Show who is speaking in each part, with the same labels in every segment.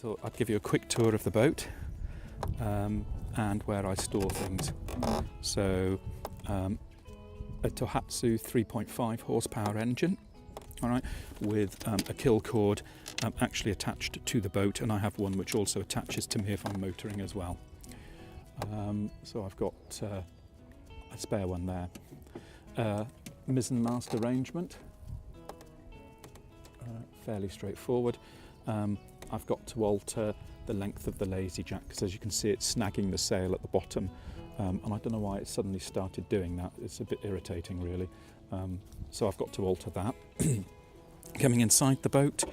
Speaker 1: thought I'd give you a quick tour of the boat and where I store things. So a Tohatsu 3.5 horsepower engine, all right, with a kill cord actually attached to the boat, and I have one which also attaches to me if I'm motoring as well. So I've got a spare one there. Mizzen mast arrangement, fairly straightforward. I've got to alter the length of the lazy jack because, as you can see, it's snagging the sail at the bottom, and I don't know why it suddenly started doing that. It's a bit irritating, really. So I've got to alter that. Coming inside the boat,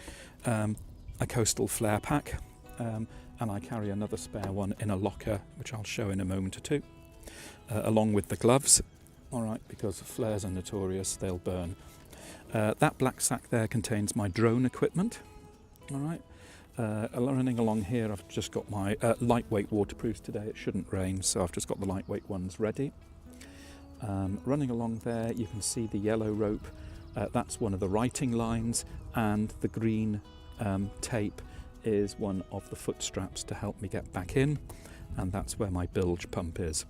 Speaker 1: a coastal flare pack, and I carry another spare one in a locker, which I'll show in a moment or two, along with the gloves, all right, because flares are notorious, they'll burn. That black sack there contains my drone equipment, all right. Running along here, I've just got my lightweight waterproofs today. It shouldn't rain, so I've just got the lightweight ones ready. Running along there, you can see the yellow rope. That's one of the righting lines, and the green tape is one of the foot straps to help me get back in, and that's where my bilge pump is.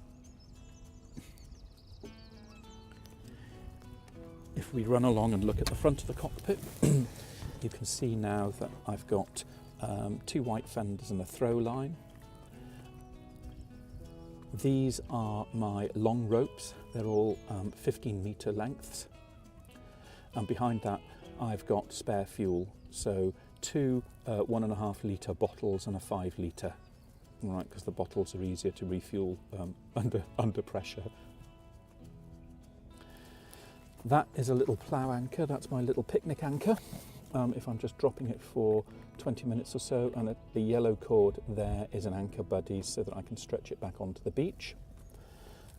Speaker 1: If we run along and look at the front of the cockpit, you can see now that I've got 2 white fenders and a throw line. These are my long ropes. They're all 15 metre lengths. And behind that, I've got spare fuel. So 2 1.5 litre bottles and a 5 litre. Right, because the bottles are easier to refuel under pressure. That is a little plough anchor. That's my little picnic anchor. If I'm just dropping it for 20 minutes or so, and the yellow cord there is an anchor buddy so that I can stretch it back onto the beach.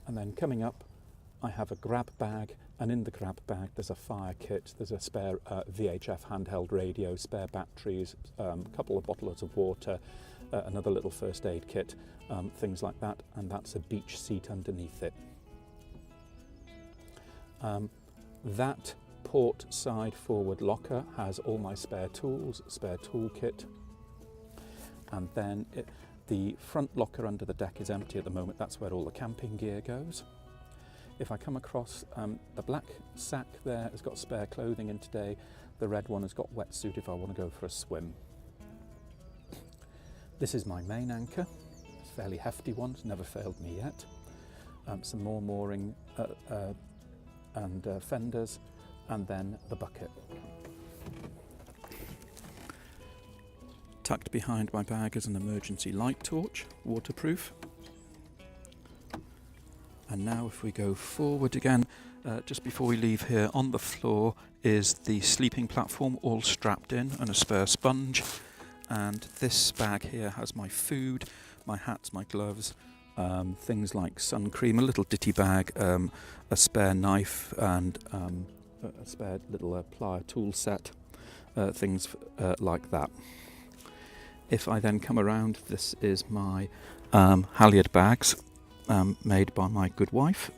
Speaker 1: And then coming up, I have a grab bag, and in the grab bag there's a fire kit, there's a spare VHF handheld radio, spare batteries, a couple of bottles of water, another little first aid kit, things like that, and that's a beach seat underneath it. That port side forward locker has all my spare tools, spare toolkit, and then the front locker under the deck is empty at the moment. That's where all the camping gear goes. If I come across the black sack there has got spare clothing in today, the red one has got wetsuit if I want to go for a swim. This is my main anchor, a fairly hefty one, it's never failed me yet. Some more mooring and fenders, and then the bucket. Tucked behind my bag is an emergency light torch, waterproof. And now if we go forward again, just before we leave here, on the floor is the sleeping platform all strapped in, and a spare sponge. And this bag here has my food, my hats, my gloves, things like sun cream, a little ditty bag, a spare knife, and a spare little plier tool set, things like that. If I then come around, this is my halyard bags made by my good wife,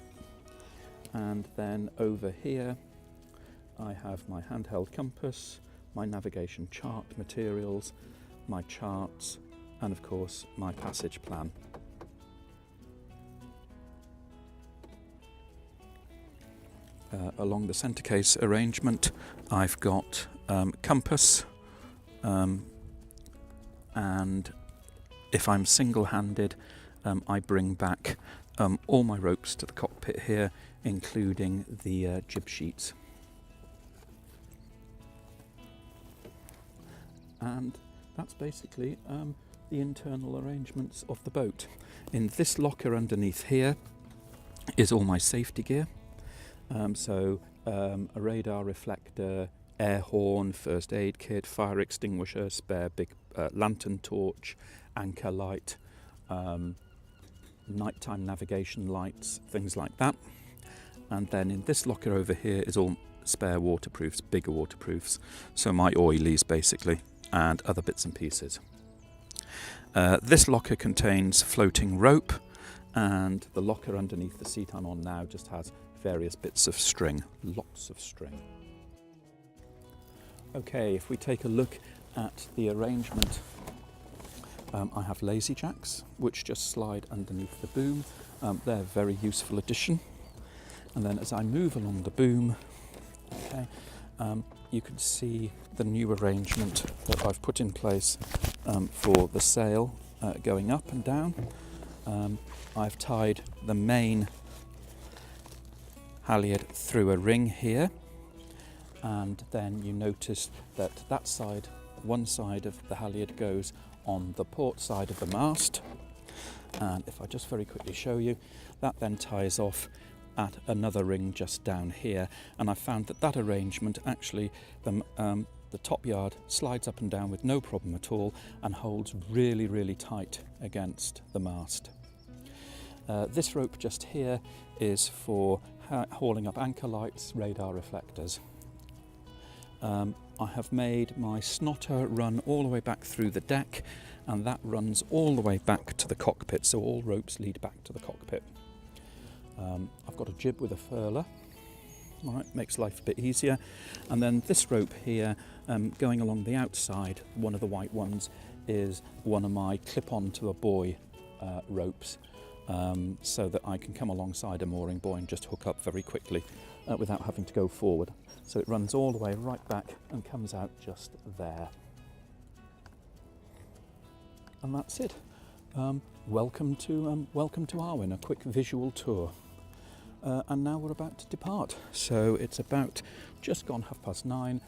Speaker 1: and then over here I have my handheld compass, my navigation chart materials, my charts, and of course my passage plan. Along the centre case arrangement, I've got compass, and if I'm single-handed, I bring back all my ropes to the cockpit here, including the jib sheets. And that's basically the internal arrangements of the boat. In this locker underneath here is all my safety gear. So a radar reflector, air horn, first aid kit, fire extinguisher, spare big lantern torch, anchor light, nighttime navigation lights, things like that. And then in this locker over here is all spare waterproofs, bigger waterproofs, so my oilies basically, and other bits and pieces. This locker contains floating rope, and the locker underneath the seat I'm on now just has various bits of string, lots of string. Okay, if we take a look at the arrangement I have lazy jacks, which just slide underneath the boom. They're a very useful addition. And then as I move along the boom, okay, you can see the new arrangement that I've put in place for the sail going up and down. I've tied the main halyard through a ring here, and then you notice that that side, one side of the halyard goes on the port side of the mast, and if I just very quickly show you, that then ties off at another ring just down here. And I found that that arrangement actually, the top yard slides up and down with no problem at all and holds really, really tight against the mast. This rope just here is for hauling up anchor lights, radar reflectors. I have made my snotter run all the way back through the deck, and that runs all the way back to the cockpit, so all ropes lead back to the cockpit. I've got a jib with a furler, all right, makes life a bit easier. And then this rope here, going along the outside, one of the white ones, is one of my clip-on to a buoy ropes, so that I can come alongside a mooring buoy and just hook up very quickly without having to go forward. So it runs all the way right back and comes out just there. And that's it. Welcome to Arwen, a quick visual tour. And now we're about to depart. So it's about just gone 9:30.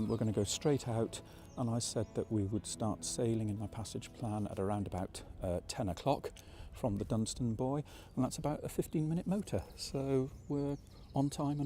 Speaker 1: We're going to go straight out, and I said that we would start sailing in my passage plan at around about 10 o'clock from the Dunstan buoy, and that's about a 15-minute motor. So we're on time.